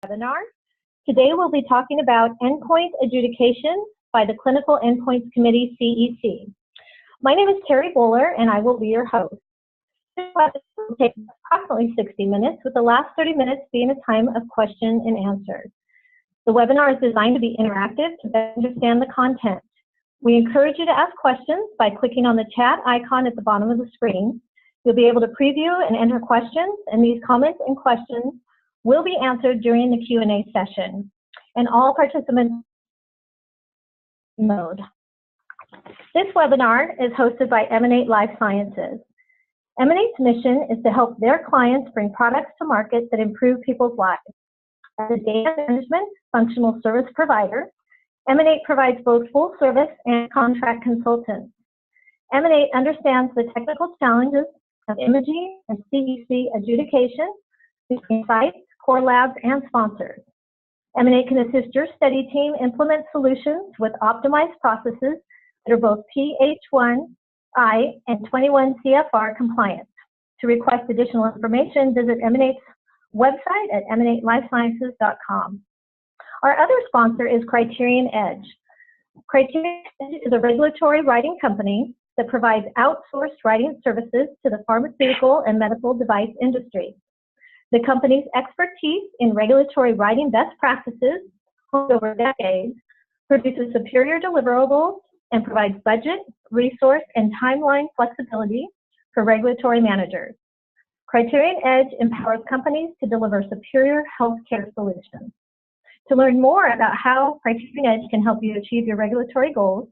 webinar. Today we'll be talking about endpoint adjudication by the Clinical Endpoints Committee, CEC. My name is Terry Bowler and I will be your host. This webinar will take approximately 60 minutes, with the last 30 minutes being a time of question and answers. The webinar is designed to be interactive to better understand the content. We encourage you to ask questions by clicking on the chat icon at the bottom of the screen. You'll be able to preview and enter questions, and these comments and questions will be answered during the Q&A session, and all participants mode. This webinar is hosted by Emanate Life Sciences. Emanate's mission is to help their clients bring products to market that improve people's lives. As a data management functional service provider, Emanate provides both full service and contract consultants. Emanate understands the technical challenges of imaging and CEC adjudication between sites, core labs, and sponsors. Emanate can assist your study team implement solutions with optimized processes that are both PH1I and 21 CFR compliant. To request additional information, visit Emanate's website at emanatelifesciences.com. Our other sponsor is Criterion Edge. Criterion Edge is a regulatory writing company that provides outsourced writing services to the pharmaceutical and medical device industry. The company's expertise in regulatory writing best practices over decades produces superior deliverables and provides budget, resource, and timeline flexibility for regulatory managers. Criterion Edge empowers companies to deliver superior healthcare solutions. To learn more about how Criterion Edge can help you achieve your regulatory goals,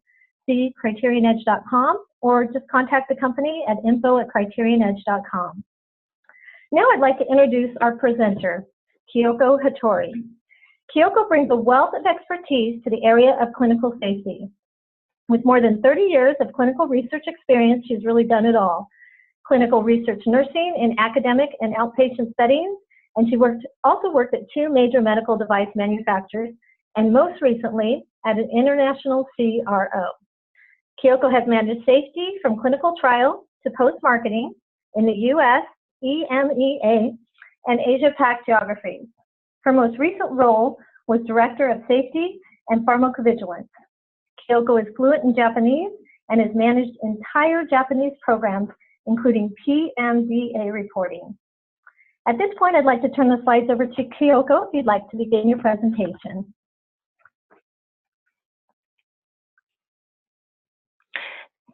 see criterionedge.com or just contact the company at info@criterionedge.com. Now I'd like to introduce our presenter, Kyoko Hattori. Kyoko brings a wealth of expertise to the area of clinical safety. With more than 30 years of clinical research experience, she's really done it all. Clinical research nursing in academic and outpatient settings, and she also worked at 2 major medical device manufacturers, and most recently at an international CRO. Kyoko has managed safety from clinical trial to post-marketing in the US, EMEA, and Asia Pac geographies. Her most recent role was Director of Safety and Pharmacovigilance. Kyoko is fluent in Japanese and has managed entire Japanese programs, including PMDA reporting. At this point, I'd like to turn the slides over to Kyoko if you'd like to begin your presentation.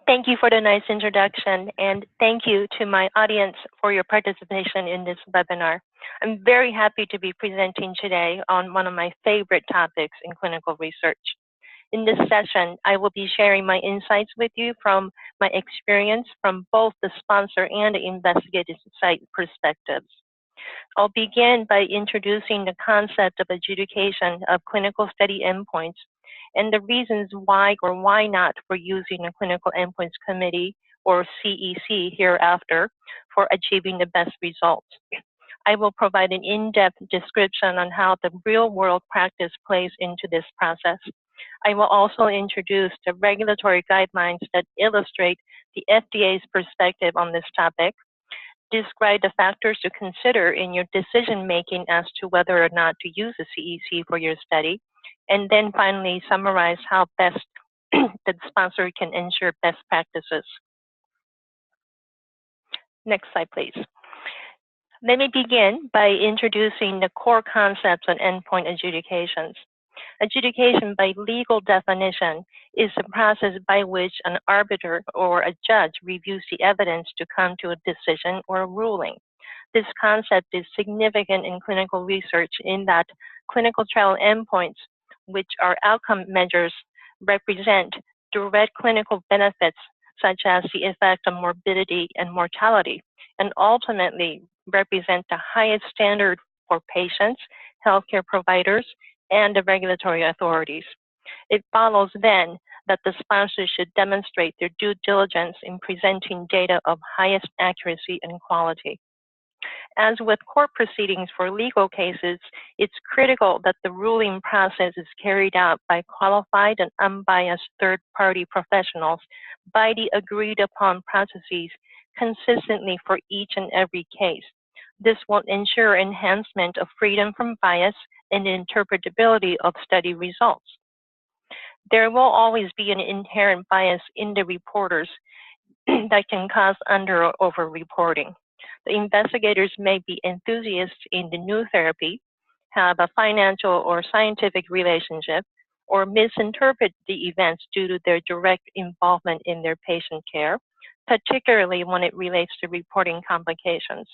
Thank you for the nice introduction, and thank you to my audience for your participation in this webinar. I'm very happy to be presenting today on one of my favorite topics in clinical research. In this session, I will be sharing my insights with you from my experience from both the sponsor and the investigative site perspectives. I'll begin by introducing the concept of adjudication of clinical study endpoints and the reasons why or why not for using a Clinical Endpoints Committee, or CEC, hereafter for achieving the best results. I will provide an in-depth description on how the real-world practice plays into this process. I will also introduce the regulatory guidelines that illustrate the FDA's perspective on this topic, describe the factors to consider in your decision-making as to whether or not to use a CEC for your study, and then finally summarize how best the sponsor can ensure best practices. Next slide, please. Let me begin by introducing the core concepts on endpoint adjudications. Adjudication by legal definition is a process by which an arbiter or a judge reviews the evidence to come to a decision or a ruling. This concept is significant in clinical research in that clinical trial endpoints, which are outcome measures, represent direct clinical benefits such as the effect on morbidity and mortality, and ultimately represent the highest standard for patients, healthcare providers, and the regulatory authorities. It follows then that the sponsor should demonstrate their due diligence in presenting data of highest accuracy and quality. As with court proceedings for legal cases, it's critical that the ruling process is carried out by qualified and unbiased third-party professionals by the agreed-upon processes consistently for each and every case. This will ensure enhancement of freedom from bias and interpretability of study results. There will always be an inherent bias in the reporters that can cause under or over-reporting. The investigators may be enthusiasts in the new therapy, have a financial or scientific relationship, or misinterpret the events due to their direct involvement in their patient care, particularly when it relates to reporting complications.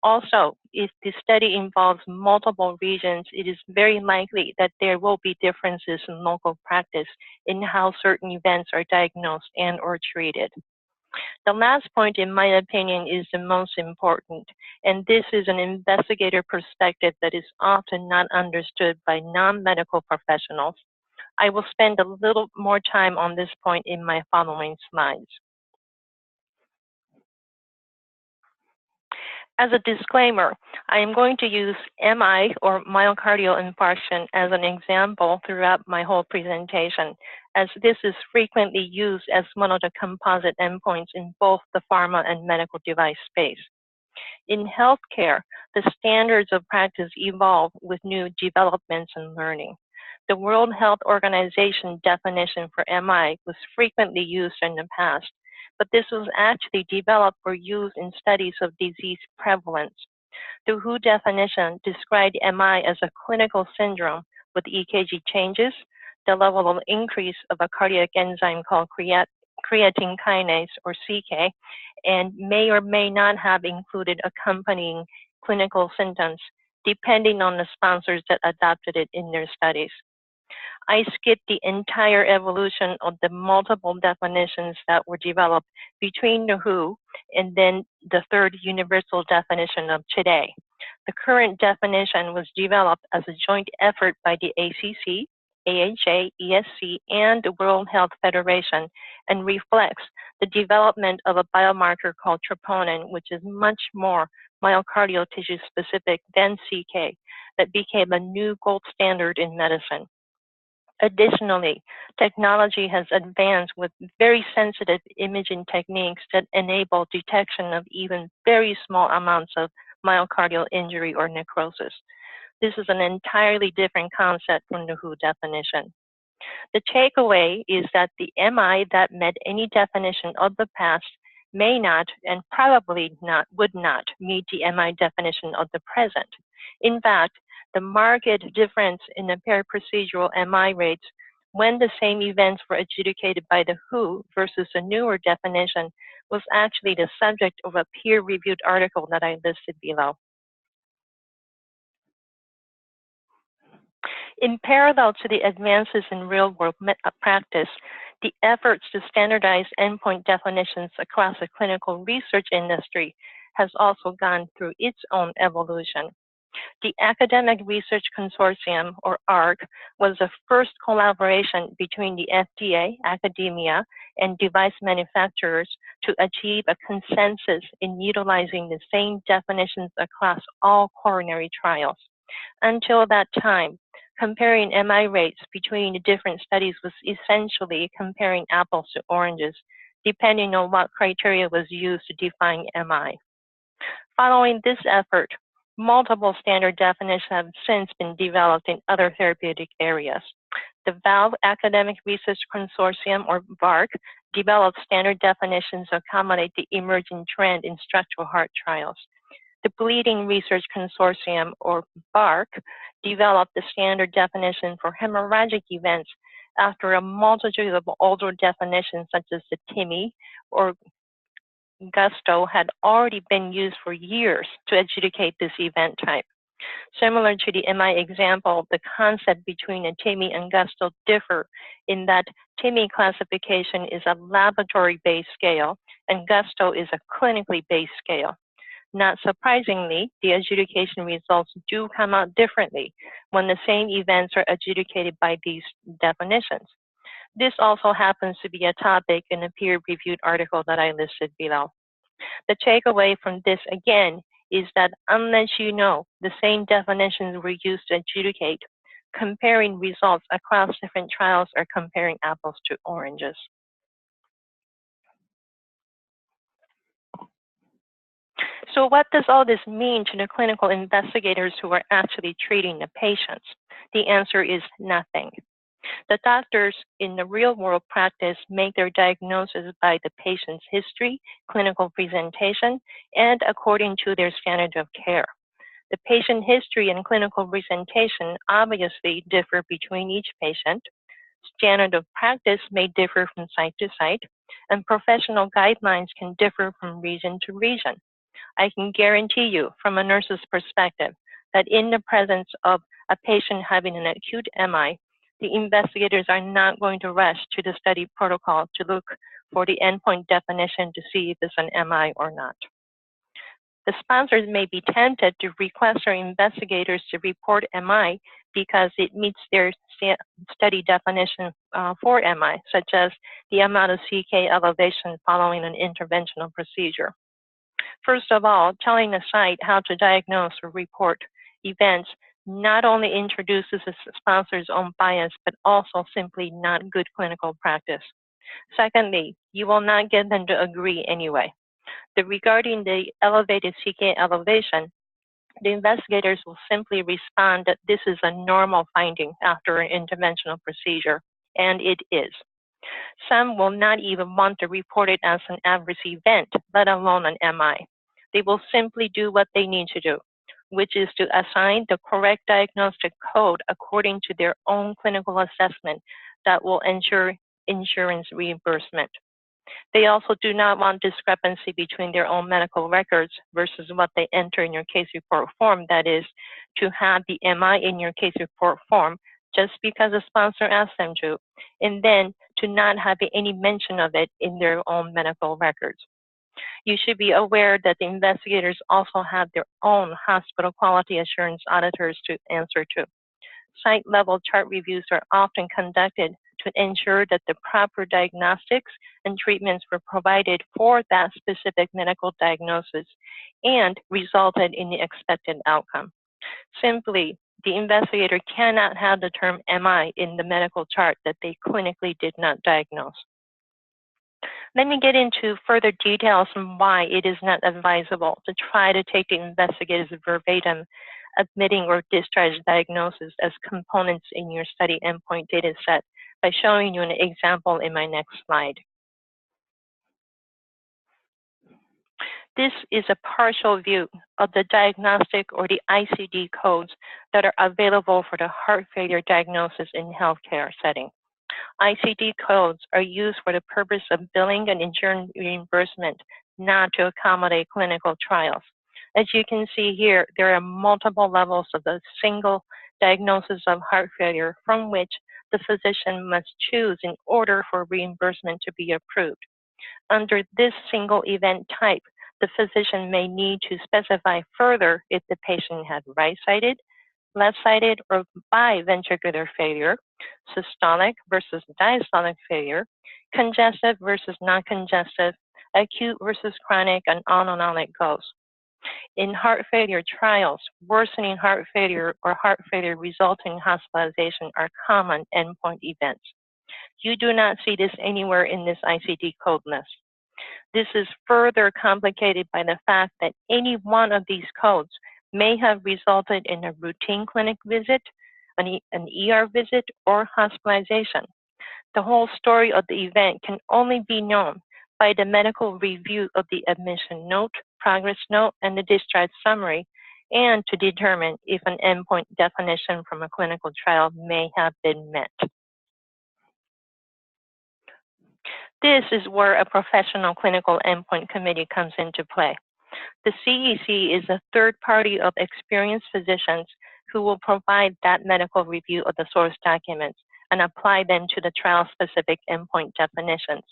Also, if the study involves multiple regions, it is very likely that there will be differences in local practice in how certain events are diagnosed and or treated. The last point, in my opinion, is the most important, and this is an investigator perspective that is often not understood by non-medical professionals. I will spend a little more time on this point in my following slides. As a disclaimer, I am going to use MI, or myocardial infarction, as an example throughout my whole presentation, as this is frequently used as one of the composite endpoints in both the pharma and medical device space. In healthcare, the standards of practice evolve with new developments and learning. The World Health Organization definition for MI was frequently used in the past, but this was actually developed for use in studies of disease prevalence. The WHO definition described MI as a clinical syndrome with EKG changes, the level of increase of a cardiac enzyme called creatine kinase, or CK, and may or may not have included accompanying clinical symptoms, depending on the sponsors that adopted it in their studies. I skipped the entire evolution of the multiple definitions that were developed between the WHO and then the third universal definition of today. The current definition was developed as a joint effort by the ACC, AHA, ESC, and the World Health Federation, and reflects the development of a biomarker called troponin, which is much more myocardial tissue specific than CK, that became a new gold standard in medicine. Additionally, technology has advanced with very sensitive imaging techniques that enable detection of even very small amounts of myocardial injury or necrosis. This is an entirely different concept from the WHO definition. The takeaway is that the MI that met any definition of the past may not, and probably would not, meet the MI definition of the present. In fact, the marked difference in the per-procedural MI rates when the same events were adjudicated by the WHO versus a newer definition was actually the subject of a peer-reviewed article that I listed below. In parallel to the advances in real-world practice, the efforts to standardize endpoint definitions across the clinical research industry has also gone through its own evolution. The Academic Research Consortium, or ARC, was the first collaboration between the FDA, academia, and device manufacturers to achieve a consensus in utilizing the same definitions across all coronary trials. Until that time, comparing MI rates between the different studies was essentially comparing apples to oranges, depending on what criteria was used to define MI. Following this effort, multiple standard definitions have since been developed in other therapeutic areas. The Valve Academic Research Consortium, or VARC, developed standard definitions to accommodate the emerging trend in structural heart trials. The Bleeding Research Consortium, or BARC, developed the standard definition for hemorrhagic events after a multitude of older definitions such as the TIMI or Gusto had already been used for years to adjudicate this event type. Similar to the MI example, the concept between a TIMI and Gusto differ in that TIMI classification is a laboratory-based scale and Gusto is a clinically based scale. Not surprisingly, the adjudication results do come out differently when the same events are adjudicated by these definitions. This also happens to be a topic in a peer-reviewed article that I listed below. The takeaway from this, again, is that unless you know the same definitions were used to adjudicate, comparing results across different trials are comparing apples to oranges. So what does all this mean to the clinical investigators who are actually treating the patients? The answer is nothing. The doctors in the real-world practice make their diagnosis by the patient's history, clinical presentation, and according to their standard of care. The patient history and clinical presentation obviously differ between each patient. Standard of practice may differ from site to site, and professional guidelines can differ from region to region. I can guarantee you, from a nurse's perspective, that in the presence of a patient having an acute MI, the investigators are not going to rush to the study protocol to look for the endpoint definition to see if it's an MI or not. The sponsors may be tempted to request our investigators to report MI because it meets their study definition for MI, such as the amount of CK elevation following an interventional procedure. First of all, telling a site how to diagnose or report events not only introduces the sponsor's own bias, but also simply not good clinical practice. Secondly, you will not get them to agree anyway. Regarding the elevated CK elevation, the investigators will simply respond that this is a normal finding after an interventional procedure, and it is. Some will not even want to report it as an adverse event, let alone an MI. They will simply do what they need to do, which is to assign the correct diagnostic code according to their own clinical assessment that will ensure insurance reimbursement. They also do not want discrepancy between their own medical records versus what they enter in your case report form, that is, to have the MI in your case report form just because the sponsor asked them to, and then to not have any mention of it in their own medical records. You should be aware that the investigators also have their own hospital quality assurance auditors to answer to. Site-level chart reviews are often conducted to ensure that the proper diagnostics and treatments were provided for that specific medical diagnosis and resulted in the expected outcome. Simply, the investigator cannot have the term MI in the medical chart that they clinically did not diagnose. Let me get into further details on why it is not advisable to try to take the investigator's verbatim admitting or discharge diagnosis as components in your study endpoint data set by showing you an example in my next slide. This is a partial view of the diagnostic or the ICD codes that are available for the heart failure diagnosis in healthcare setting. ICD codes are used for the purpose of billing and insurance reimbursement, not to accommodate clinical trials. As you can see here, there are multiple levels of the single diagnosis of heart failure from which the physician must choose in order for reimbursement to be approved. Under this single event type, the physician may need to specify further if the patient had right-sided, left-sided, or biventricular failure, systolic versus diastolic failure, congestive versus non-congestive, acute versus chronic, and on it goes. In heart failure trials, worsening heart failure or heart failure resulting in hospitalization are common endpoint events. You do not see this anywhere in this ICD code list. This is further complicated by the fact that any one of these codes may have resulted in a routine clinic visit, an ER visit, or hospitalization. The whole story of the event can only be known by the medical review of the admission note, progress note, and the discharge summary, and to determine if an endpoint definition from a clinical trial may have been met. This is where a professional clinical endpoint committee comes into play. The CEC is a third party of experienced physicians who will provide that medical review of the source documents and apply them to the trial-specific endpoint definitions.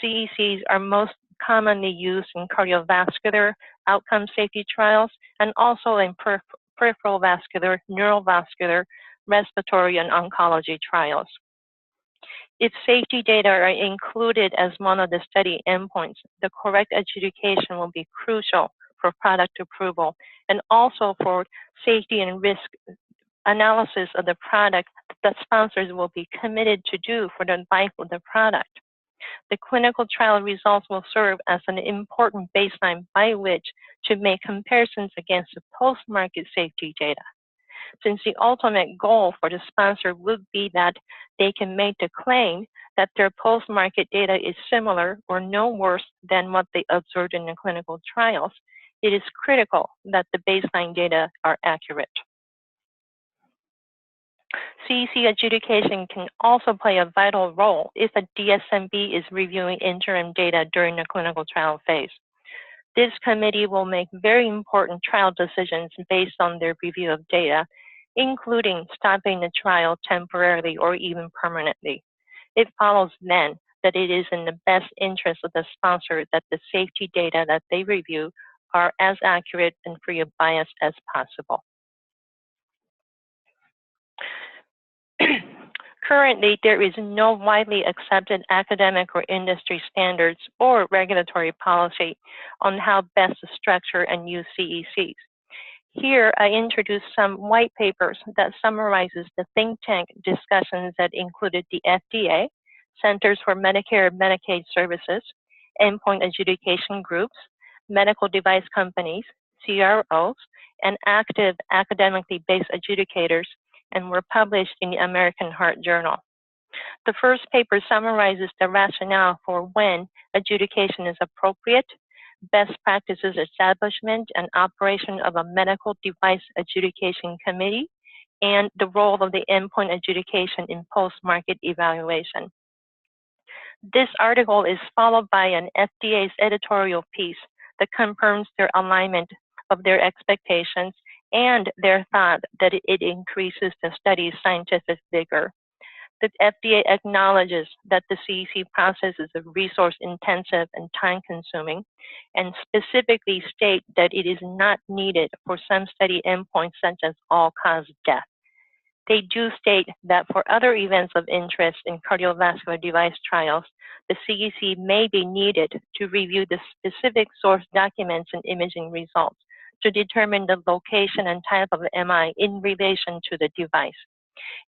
CECs are most commonly used in cardiovascular outcome safety trials and also in peripheral vascular, neurovascular, respiratory, and oncology trials. If safety data are included as one of the study endpoints, the correct adjudication will be crucial for product approval and also for safety and risk analysis of the product that sponsors will be committed to do for the life of the product. The clinical trial results will serve as an important baseline by which to make comparisons against the post-market safety data. Since the ultimate goal for the sponsor would be that they can make the claim that their post-market data is similar or no worse than what they observed in the clinical trials, it is critical that the baseline data are accurate. CEC adjudication can also play a vital role if a DSMB is reviewing interim data during the clinical trial phase. This committee will make very important trial decisions based on their review of data, including stopping the trial temporarily or even permanently. It follows then that it is in the best interest of the sponsor that the safety data that they review are as accurate and free of bias as possible. Currently, there is no widely accepted academic or industry standards or regulatory policy on how best to structure and use CECs. Here, I introduce some white papers that summarizes the think tank discussions that included the FDA, Centers for Medicare and Medicaid Services, endpoint adjudication groups, medical device companies, CROs, and active academically based adjudicators, and were published in the American Heart Journal. The first paper summarizes the rationale for when adjudication is appropriate, best practices establishment and operation of a medical device adjudication committee, and the role of the endpoint adjudication in post-market evaluation. This article is followed by an FDA's editorial piece that confirms their alignment of their expectations and their thought that it increases the study's scientific vigor. The FDA acknowledges that the CEC process is resource-intensive and time-consuming, and specifically state that it is not needed for some study endpoints such as all-cause death. They do state that for other events of interest in cardiovascular device trials, the CEC may be needed to review the specific source documents and imaging results to determine the location and type of MI in relation to the device.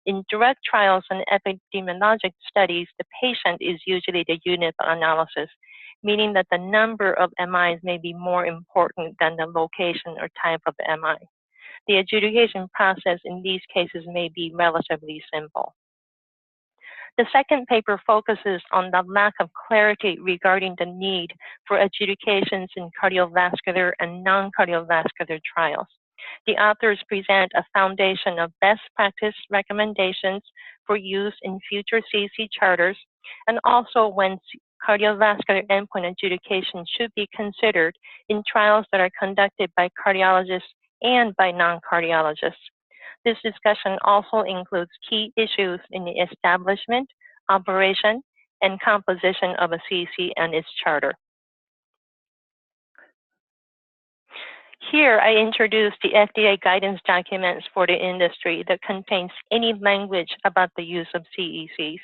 In drug trials and epidemiologic studies, the patient is usually the unit of analysis, meaning that the number of MIs may be more important than the location or type of MI. The adjudication process in these cases may be relatively simple. The second paper focuses on the lack of clarity regarding the need for adjudications in cardiovascular and non-cardiovascular trials. The authors present a foundation of best practice recommendations for use in future CEC charters, and also when cardiovascular endpoint adjudication should be considered in trials that are conducted by cardiologists and by non-cardiologists. This discussion also includes key issues in the establishment, operation, and composition of a CEC and its charter. Here, I introduce the FDA guidance documents for the industry that contains any language about the use of CECs.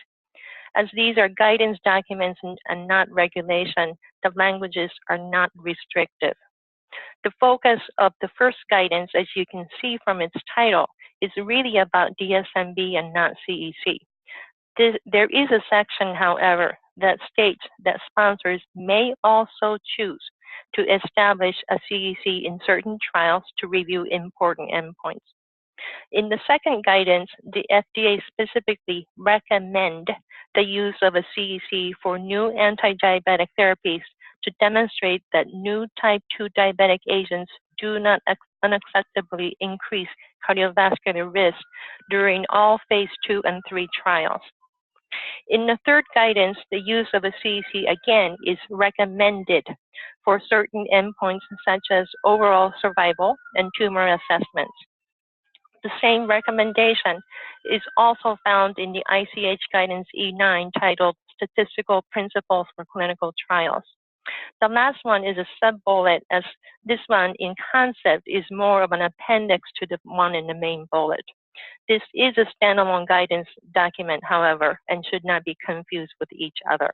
As these are guidance documents and not regulation, the languages are not restrictive. The focus of the first guidance, as you can see from its title, is really about DSMB and not CEC. There is a section, however, that states that sponsors may also choose to establish a CEC in certain trials to review important endpoints. In the second guidance, the FDA specifically recommend the use of a CEC for new anti-diabetic therapies to demonstrate that new type 2 diabetic agents do not unacceptably increase cardiovascular risk during all phase 2 and 3 trials. In the third guidance, the use of a CEC again is recommended for certain endpoints such as overall survival and tumor assessments. The same recommendation is also found in the ICH Guidance E9 titled Statistical Principles for Clinical Trials. The last one is a sub-bullet, as this one in concept is more of an appendix to the one in the main bullet. This is a standalone guidance document, however, and should not be confused with each other.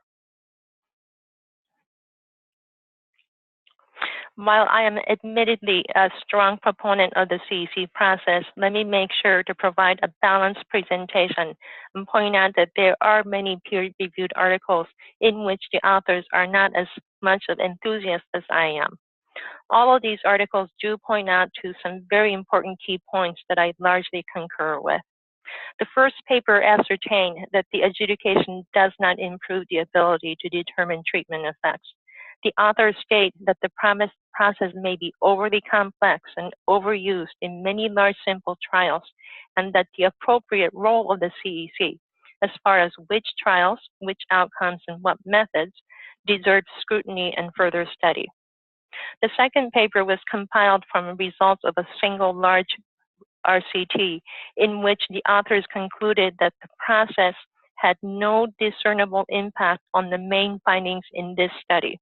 While I am admittedly a strong proponent of the CEC process, let me make sure to provide a balanced presentation and point out that there are many peer-reviewed articles in which the authors are not as much of enthusiasts as I am. All of these articles do point out to some very important key points that I largely concur with. The first paper ascertained that the adjudication does not improve the ability to determine treatment effects. The authors state that the process may be overly complex and overused in many large sample trials, and that the appropriate role of the CEC, as far as which trials, which outcomes, and what methods, deserves scrutiny and further study. The second paper was compiled from results of a single large RCT, in which the authors concluded that the process had no discernible impact on the main findings in this study.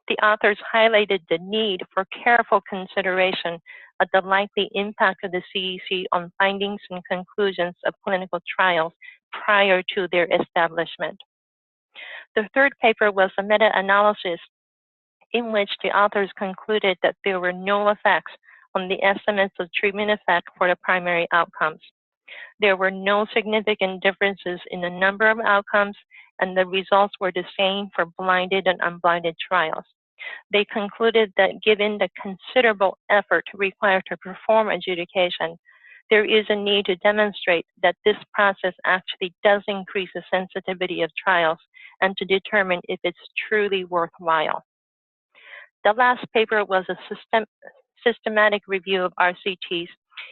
The authors highlighted the need for careful consideration of the likely impact of the CEC on findings and conclusions of clinical trials prior to their establishment. The third paper was a meta-analysis in which the authors concluded that there were no effects on the estimates of treatment effect for the primary outcomes. There were no significant differences in the number of outcomes, and the results were the same for blinded and unblinded trials. They concluded that given the considerable effort required to perform adjudication, there is a need to demonstrate that this process actually does increase the sensitivity of trials and to determine if it's truly worthwhile. The last paper was a systematic review of RCTs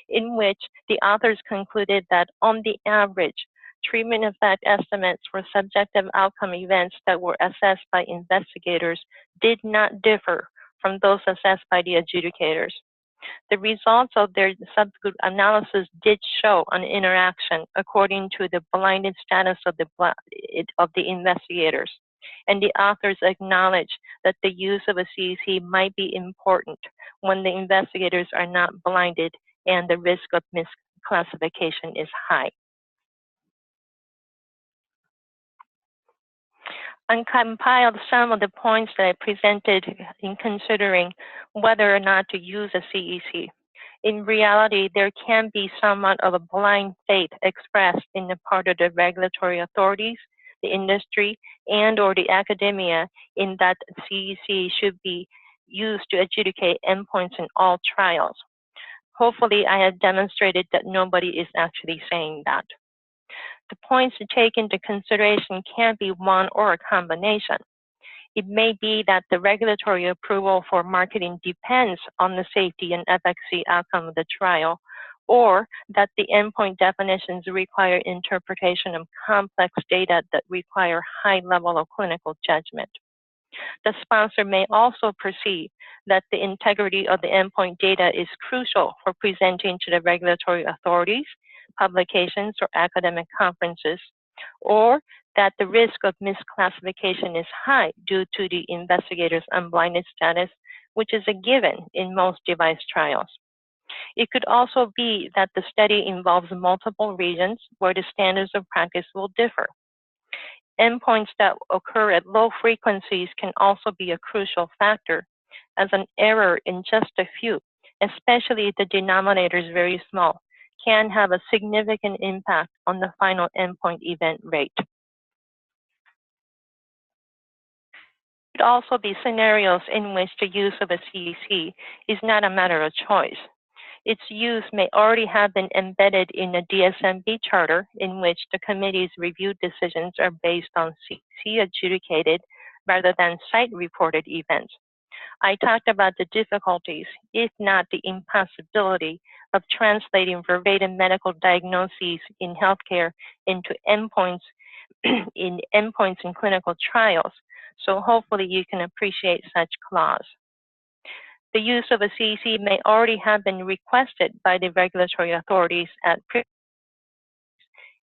in which the authors concluded that on the average, treatment effect estimates for subjective outcome events that were assessed by investigators did not differ from those assessed by the adjudicators. The results of their subgroup analysis did show an interaction according to the blinded status of the investigators, and the authors acknowledge that the use of a CEC might be important when the investigators are not blinded and the risk of misclassification is high. I compiled some of the points that I presented in considering whether or not to use a CEC. In reality, there can be somewhat of a blind faith expressed in the part of the regulatory authorities, the industry, and or the academia in that CEC should be used to adjudicate endpoints in all trials. Hopefully, I have demonstrated that nobody is actually saying that. The points to take into consideration can be one or a combination. It may be that the regulatory approval for marketing depends on the safety and efficacy outcome of the trial, or that the endpoint definitions require interpretation of complex data that require high level of clinical judgment. The sponsor may also perceive that the integrity of the endpoint data is crucial for presenting to the regulatory authorities, publications, or academic conferences, or that the risk of misclassification is high due to the investigator's unblinded status, which is a given in most device trials. It could also be that the study involves multiple regions where the standards of practice will differ. Endpoints that occur at low frequencies can also be a crucial factor, as an error in just a few, especially if the denominator is very small, can have a significant impact on the final endpoint event rate. There could also be scenarios in which the use of a CEC is not a matter of choice. Its use may already have been embedded in a DSMB charter in which the committee's review decisions are based on CEC adjudicated rather than site-reported events. I talked about the difficulties, if not the impossibility, of translating verbatim medical diagnoses in healthcare into endpoints in clinical trials. So hopefully you can appreciate such clause. The use of a CEC may already have been requested by the regulatory authorities at Criterion,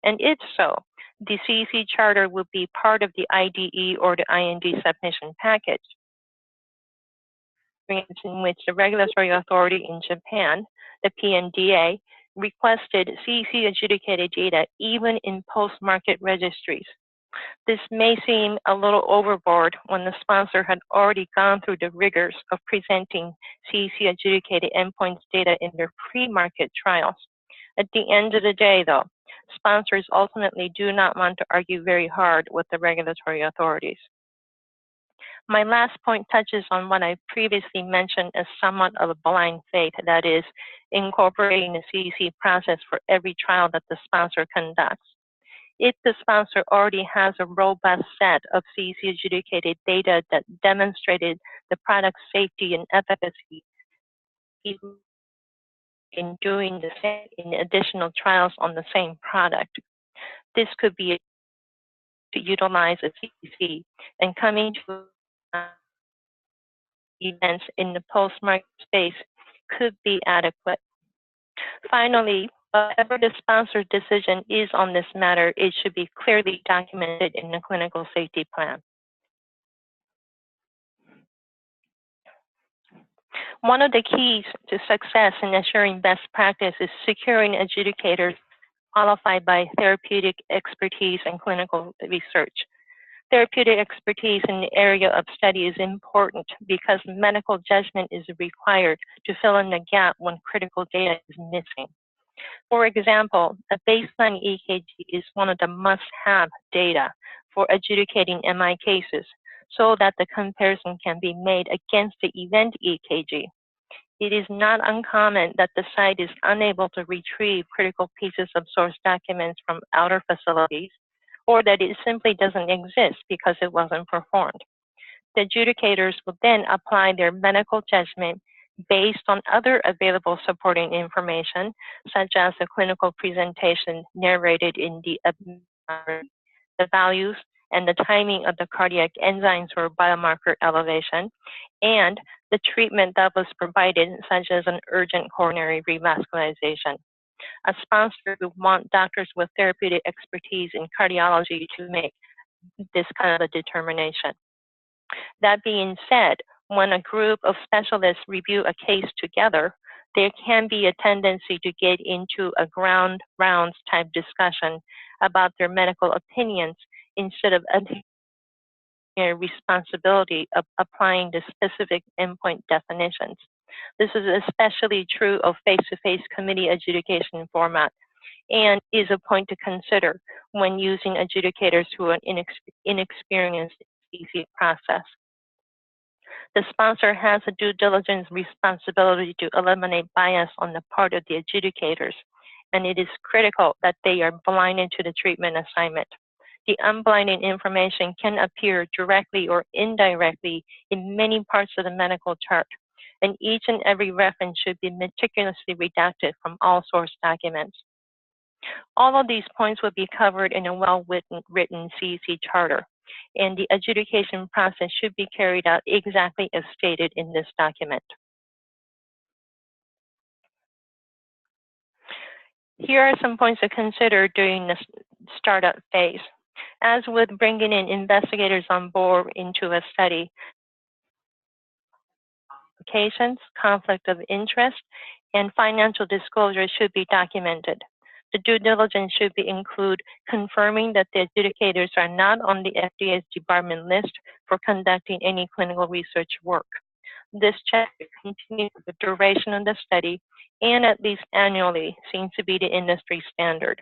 and if so, the CEC charter will be part of the IDE or the IND submission package, in which the regulatory authority in Japan, the PMDA, requested CEC adjudicated data even in post-market registries. This may seem a little overboard when the sponsor had already gone through the rigors of presenting CEC adjudicated endpoints data in their pre-market trials. At the end of the day, though, sponsors ultimately do not want to argue very hard with the regulatory authorities. My last point touches on what I previously mentioned as somewhat of a blind faith, that is, incorporating the CEC process for every trial that the sponsor conducts. If the sponsor already has a robust set of CEC adjudicated data that demonstrated the product's safety and efficacy in doing the same in additional trials on the same product, this could be to utilize a CEC and coming to events in the post-market space could be adequate. Finally, whatever the sponsor's decision is on this matter, it should be clearly documented in the clinical safety plan. One of the keys to success in assuring best practice is securing adjudicators qualified by therapeutic expertise and clinical research. Therapeutic expertise in the area of study is important because medical judgment is required to fill in the gap when critical data is missing. For example, a baseline EKG is one of the must-have data for adjudicating MI cases so that the comparison can be made against the event EKG. It is not uncommon that the site is unable to retrieve critical pieces of source documents from outer facilities, or that it simply doesn't exist because it wasn't performed. The adjudicators will then apply their medical judgment based on other available supporting information, such as the clinical presentation narrated in the values and the timing of the cardiac enzymes or biomarker elevation, and the treatment that was provided, such as an urgent coronary revascularization. A sponsor would want doctors with therapeutic expertise in cardiology to make this kind of a determination. That being said, when a group of specialists review a case together, there can be a tendency to get into a ground rounds type discussion about their medical opinions instead of their responsibility of applying the specific endpoint definitions. This is especially true of face-to-face committee adjudication format and is a point to consider when using adjudicators who are inexperienced in the CEC process. The sponsor has a due diligence responsibility to eliminate bias on the part of the adjudicators, and it is critical that they are blinded to the treatment assignment. The unblinded information can appear directly or indirectly in many parts of the medical chart, and each and every reference should be meticulously redacted from all source documents. All of these points will be covered in a well-written CEC charter, and the adjudication process should be carried out exactly as stated in this document. Here are some points to consider during the startup phase. As with bringing in investigators on board into a study, applications, conflict of interest, and financial disclosure should be documented. The due diligence should include confirming that the adjudicators are not on the FDA's debarment list for conducting any clinical research work. This check continues for the duration of the study and at least annually seems to be the industry standard.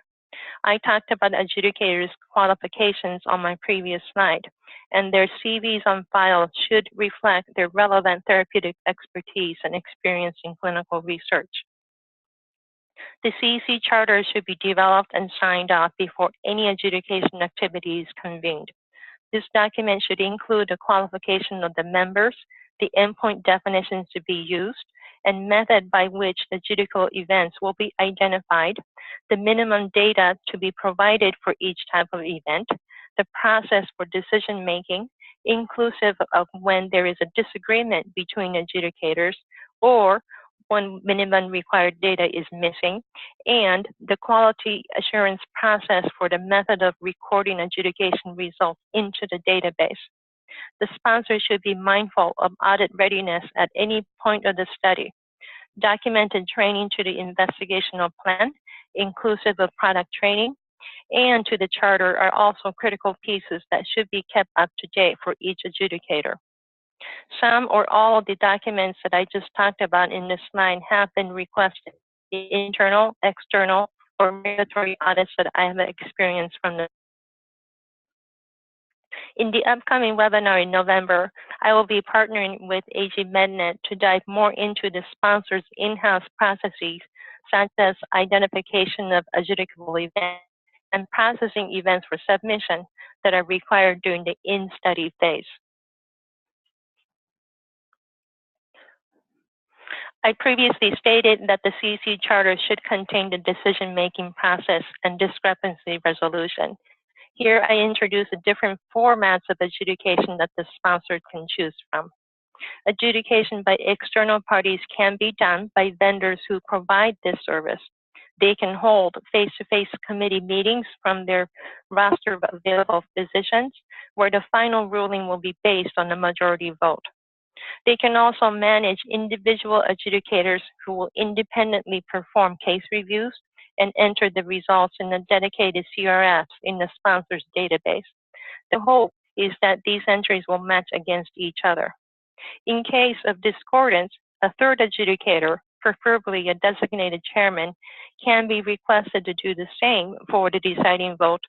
I talked about adjudicators' qualifications on my previous slide, and their CVs on file should reflect their relevant therapeutic expertise and experience in clinical research. The CEC charter should be developed and signed off before any adjudication activity is convened. This document should include the qualification of the members, the endpoint definitions to be used, and method by which the judicial events will be identified, the minimum data to be provided for each type of event, the process for decision making, inclusive of when there is a disagreement between adjudicators or when minimum required data is missing, and the quality assurance process for the method of recording adjudication results into the database. The sponsor should be mindful of audit readiness at any point of the study. Documented training to the investigational plan, inclusive of product training, and to the charter are also critical pieces that should be kept up to date for each adjudicator. Some or all of the documents that I just talked about in this slide have been requested, the internal, external, or regulatory audits that I have experienced from the. In the upcoming webinar in November, I will be partnering with AG MedNet to dive more into the sponsor's in-house processes, such as identification of adjudicable events and processing events for submission that are required during the in-study phase. I previously stated that the CEC charter should contain the decision-making process and discrepancy resolution. Here, I introduce the different formats of adjudication that the sponsor can choose from. Adjudication by external parties can be done by vendors who provide this service. They can hold face-to-face committee meetings from their roster of available physicians, where the final ruling will be based on a majority vote. They can also manage individual adjudicators who will independently perform case reviews and enter the results in a dedicated CRF in the sponsor's database. The hope is that these entries will match against each other. In case of discordance, a third adjudicator, preferably a designated chairman, can be requested to do the same for the deciding vote,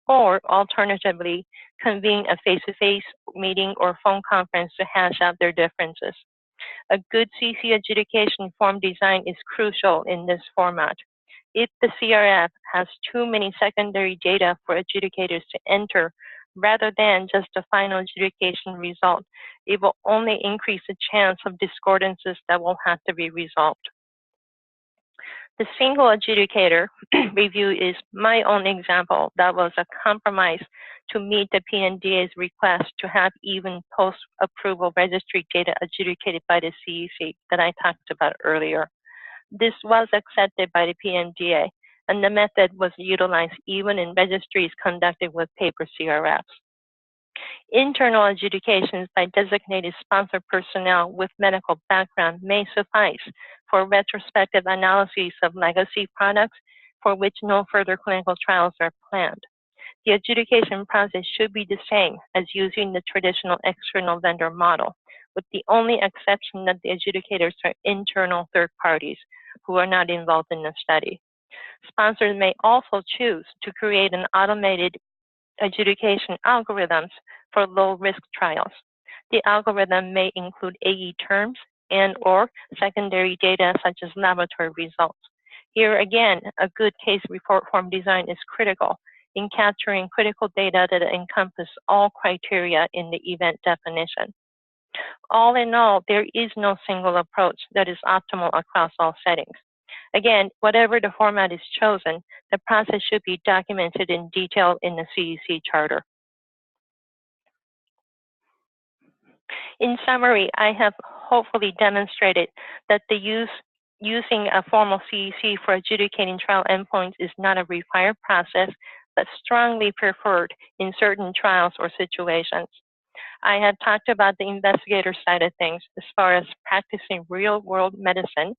or alternatively, convene a face-to-face meeting or phone conference to hash out their differences. A good CEC adjudication form design is crucial in this format. If the CRF has too many secondary data for adjudicators to enter, rather than just a final adjudication result, it will only increase the chance of discordances that will have to be resolved. The single adjudicator review is my own example that was a compromise to meet the PMDA's request to have even post-approval registry data adjudicated by the CEC that I talked about earlier. This was accepted by the PMDA, and the method was utilized even in registries conducted with paper CRFs. Internal adjudications by designated sponsor personnel with medical background may suffice for retrospective analyses of legacy products for which no further clinical trials are planned. The adjudication process should be the same as using the traditional external vendor model, with the only exception that the adjudicators are internal third parties who are not involved in the study. Sponsors may also choose to create an automated adjudication algorithms for low-risk trials. The algorithm may include AE terms and/or secondary data such as laboratory results. Here again, a good case report form design is critical in capturing critical data that encompass all criteria in the event definition. All in all, there is no single approach that is optimal across all settings. Again, whatever the format is chosen, the process should be documented in detail in the CEC charter. In summary, I have hopefully demonstrated that using a formal CEC for adjudicating trial endpoints is not a required process, but strongly preferred in certain trials or situations. I have talked about the investigator side of things as far as practicing real-world medicine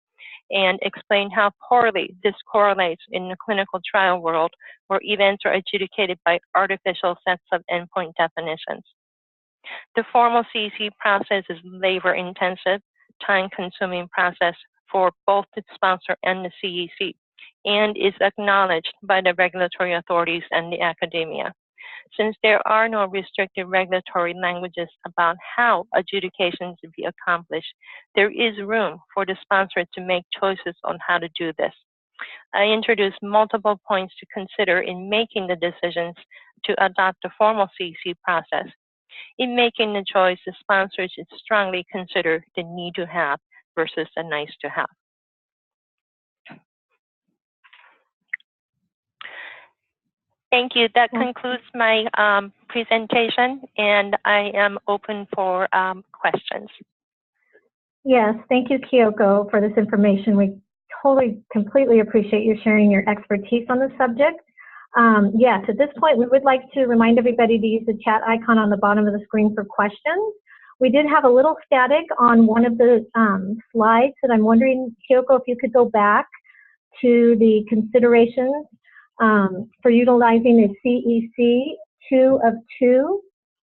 and explained how poorly this correlates in the clinical trial world where events are adjudicated by artificial sets of endpoint definitions. The formal CEC process is labor-intensive, time-consuming process for both the sponsor and the CEC, and is acknowledged by the regulatory authorities and the academia. Since there are no restricted regulatory languages about how adjudications to be accomplished, there is room for the sponsor to make choices on how to do this. I introduced multiple points to consider in making the decisions to adopt the formal CEC process. In making the choice, the sponsor should strongly consider the need to have versus the nice to have. Thank you. That concludes my presentation, and I am open for questions. Yes, thank you, Kyoko, for this information. We completely appreciate you sharing your expertise on the subject. Yes, at this point, we would like to remind everybody to use the chat icon on the bottom of the screen for questions. We did have a little static on one of the slides, and I'm wondering, Kyoko, if you could go back to the considerations for utilizing a CEC 2 of 2.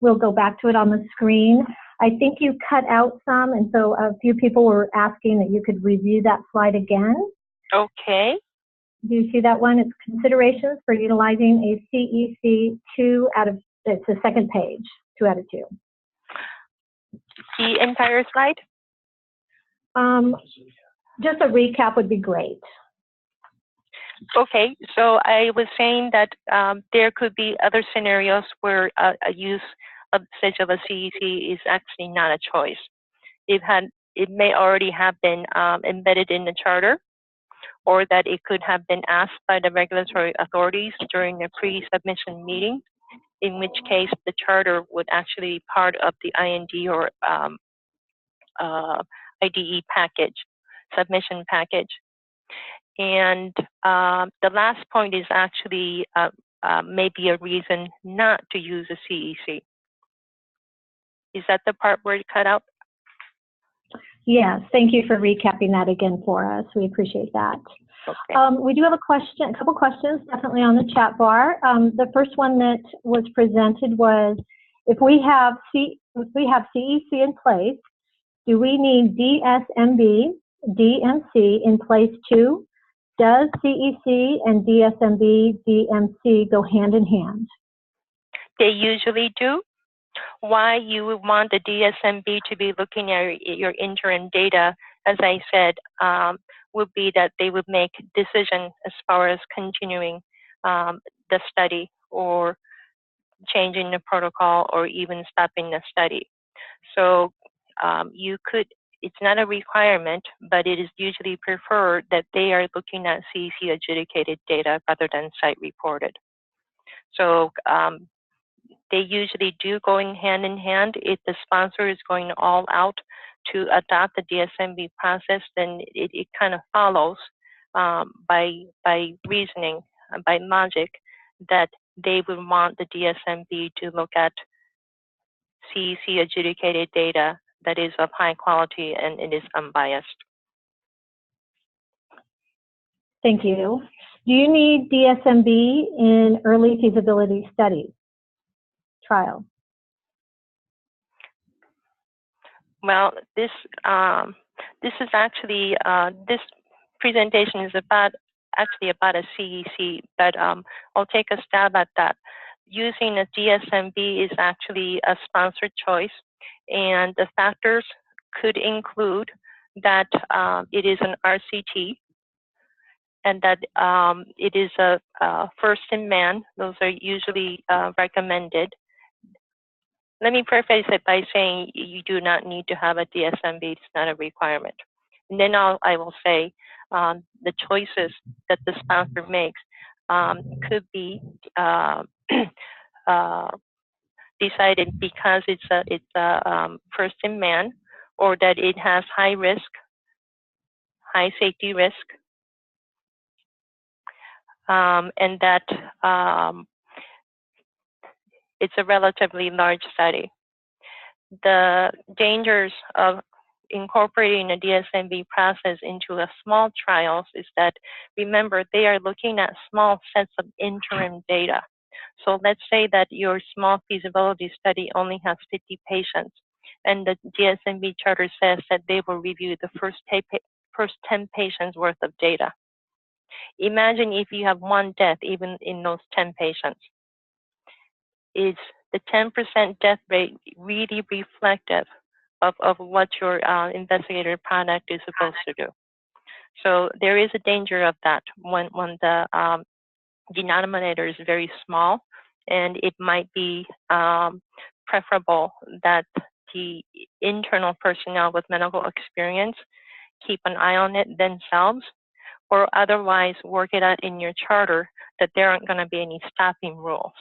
We'll go back to it on the screen. I think you cut out some, and so a few people were asking that you could review that slide again. Okay. Do you see that one? It's considerations for utilizing a CEC 2 out of, it's the second page, 2 out of 2. The entire slide? Just a recap would be great. Okay, so I was saying that there could be other scenarios where a use of such of a CEC is actually not a choice. It may already have been embedded in the charter, or that it could have been asked by the regulatory authorities during a pre-submission meeting, in which case the charter would actually be part of the IND or IDE package, submission package. And the last point is actually maybe a reason not to use a CEC. Is that the part where it cut out? Yes, thank you for recapping that again for us. We appreciate that. Okay. We do have a couple questions definitely on the chat bar. The first one that was presented was, if we have CEC in place, do we need DSMB, DMC in place too? Does CEC and DSMB, DMC go hand in hand? They usually do. Why you would want the DSMB to be looking at your interim data, as I said, would be that they would make decision as far as continuing the study or changing the protocol or even stopping the study. So you could, it's not a requirement, but it is usually preferred that they are looking at CEC adjudicated data rather than site reported. So they usually do going hand in hand. If the sponsor is going all out to adopt the DSMB process, then it kind of follows by reasoning, by logic, that they would want the DSMB to look at CEC adjudicated data that is of high quality and it is unbiased. Thank you. Do you need DSMB in early feasibility studies, trial? Well, this is actually, this presentation is actually about a CEC, but I'll take a stab at that. Using a DSMB is actually a sponsored choice, and the factors could include that it is an RCT, and that it is a first in man. Those are usually recommended. Let me preface it by saying you do not need to have a DSMB. It's not a requirement. And then I will say the choices that the sponsor makes could be decided because it's a first in man, or that it has high risk, high safety risk, and that it's a relatively large study. The dangers of incorporating a DSMB process into a small trials is that, remember, they are looking at small sets of interim data. So let's say that your small feasibility study only has 50 patients, and the DSMB charter says that they will review the first 10 patients worth of data. Imagine if you have one death even in those 10 patients. Is the 10% death rate really reflective of what your investigator product is supposed to do? So there is a danger of that when the denominator is very small, and it might be preferable that the internal personnel with medical experience keep an eye on it themselves, or otherwise work it out in your charter that there aren't going to be any stopping rules.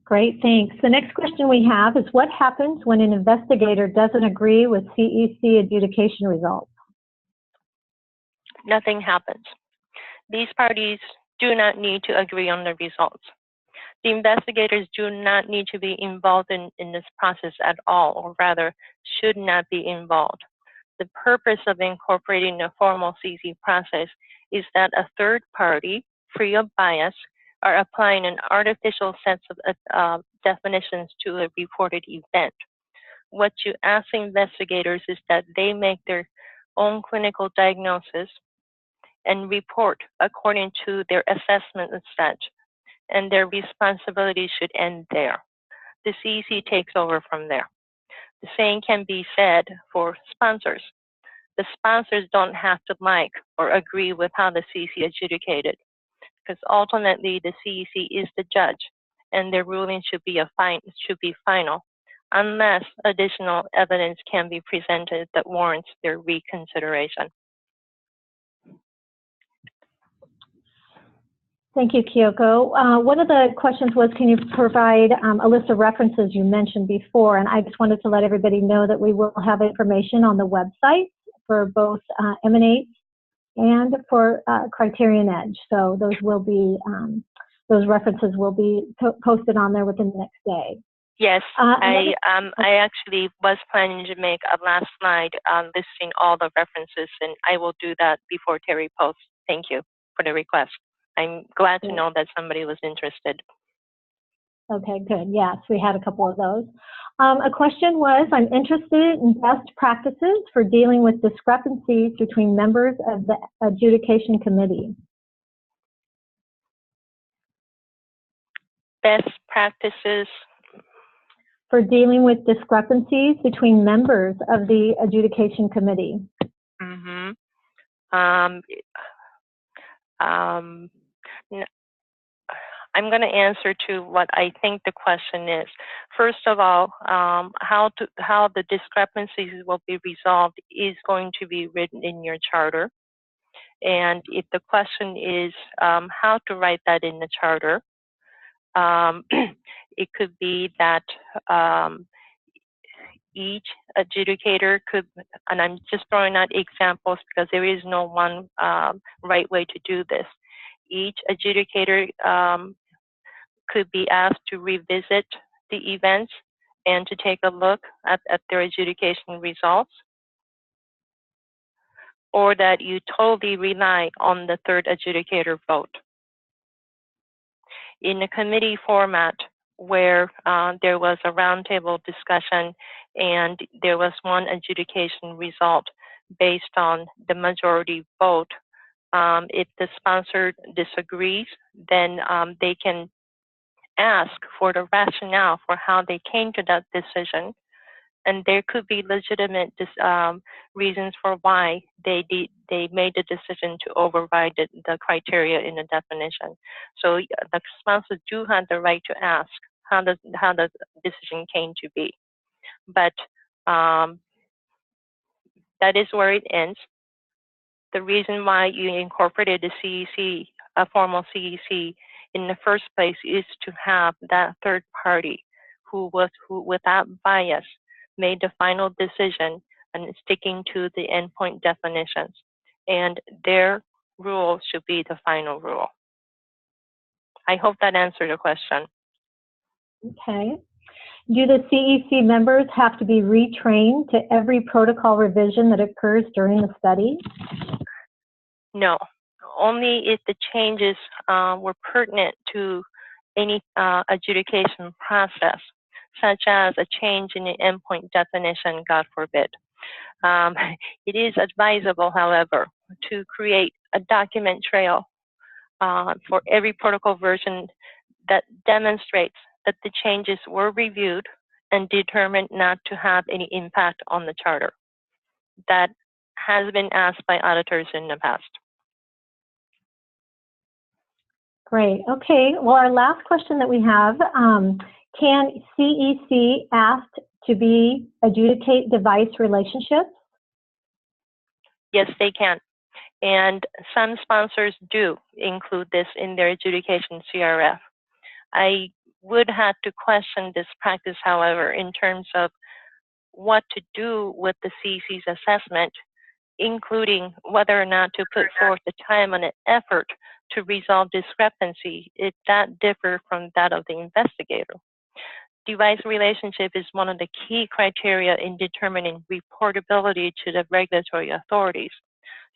Great, thanks. The next question we have is, what happens when an investigator doesn't agree with CEC adjudication results? Nothing happens. These parties do not need to agree on the results. The investigators do not need to be involved in this process at all, or rather should not be involved. The purpose of incorporating a formal CEC process is that a third party, free of bias, are applying an artificial set of definitions to a reported event. What you ask investigators is that they make their own clinical diagnosis and report according to their assessment of such, and their responsibility should end there. The CEC takes over from there. The same can be said for sponsors. The sponsors don't have to like or agree with how the CEC adjudicated, because ultimately the CEC is the judge, and their ruling should be final, unless additional evidence can be presented that warrants their reconsideration. Thank you, Kyoko. One of the questions was, can you provide a list of references you mentioned before? And I just wanted to let everybody know that we will have information on the website for both Emanate and for Criterion Edge. So those will be, those references will be posted on there within the next day. Yes, I actually was planning to make a last slide listing all the references, and I will do that before Terry posts. Thank you for the request. I'm glad to know that somebody was interested. Okay, good. Yes, we had a couple of those. A question was, I'm interested in best practices for dealing with discrepancies between members of the adjudication committee. Best practices for dealing with discrepancies between members of the adjudication committee. Mm-hmm. I'm going to answer to what I think the question is. First of all, how the discrepancies will be resolved is going to be written in your charter. And if the question is how to write that in the charter, it could be that each adjudicator could, and I'm just throwing out examples because there is no one right way to do this. Each adjudicator could be asked to revisit the events and to take a look at their adjudication results, or that you totally rely on the third adjudicator vote. In a committee format where there was a roundtable discussion and there was one adjudication result based on the majority vote, if the sponsor disagrees, then they can ask for the rationale for how they came to that decision. And there could be legitimate reasons for why they made the decision to override the criteria in the definition. So the sponsors do have the right to ask how the decision came to be. But that is where it ends. The reason why you incorporated the CEC, a formal CEC, in the first place is to have that third party who without bias made the final decision and sticking to the endpoint definitions. And their rule should be the final rule. I hope that answered your question. Okay. Do the CEC members have to be retrained to every protocol revision that occurs during the study? No, only if the changes were pertinent to any adjudication process, such as a change in the endpoint definition, God forbid. It is advisable, however, to create a document trail for every protocol version that demonstrates that the changes were reviewed and determined not to have any impact on the charter. That has been asked by auditors in the past. Great. Okay. Well, our last question that we have, can CEC asked to be adjudicate device relationships? Yes, they can. And some sponsors do include this in their adjudication CRF. I would have to question this practice, however, in terms of what to do with the CEC's assessment, including whether or not to put forth the time and effort to resolve discrepancy, if that differs from that of the investigator. device relationship is one of the key criteria in determining reportability to the regulatory authorities.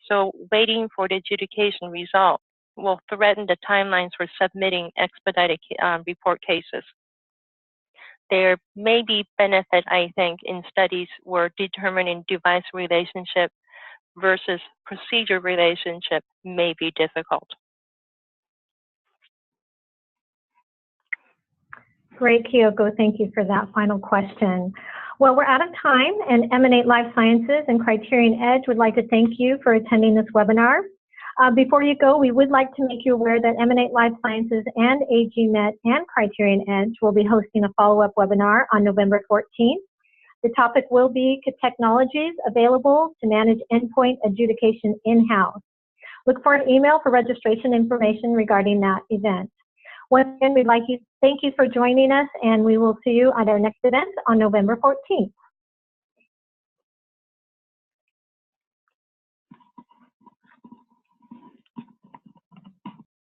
So waiting for the adjudication result will threaten the timelines for submitting expedited report cases. There may be benefit, I think, in studies where determining device relationship versus procedure relationship may be difficult. Great, Kyoko. Thank you for that final question. Well, we're out of time, and Emanate Life Sciences and Criterion Edge would like to thank you for attending this webinar. Before you go, we would like to make you aware that Emanate Life Sciences and AGMet and Criterion Edge will be hosting a follow-up webinar on November 14th. The topic will be technologies available to manage endpoint adjudication in-house. Look for an email for registration information regarding that event. Once again, we'd like to thank you for joining us, and we will see you at our next event on November 14th.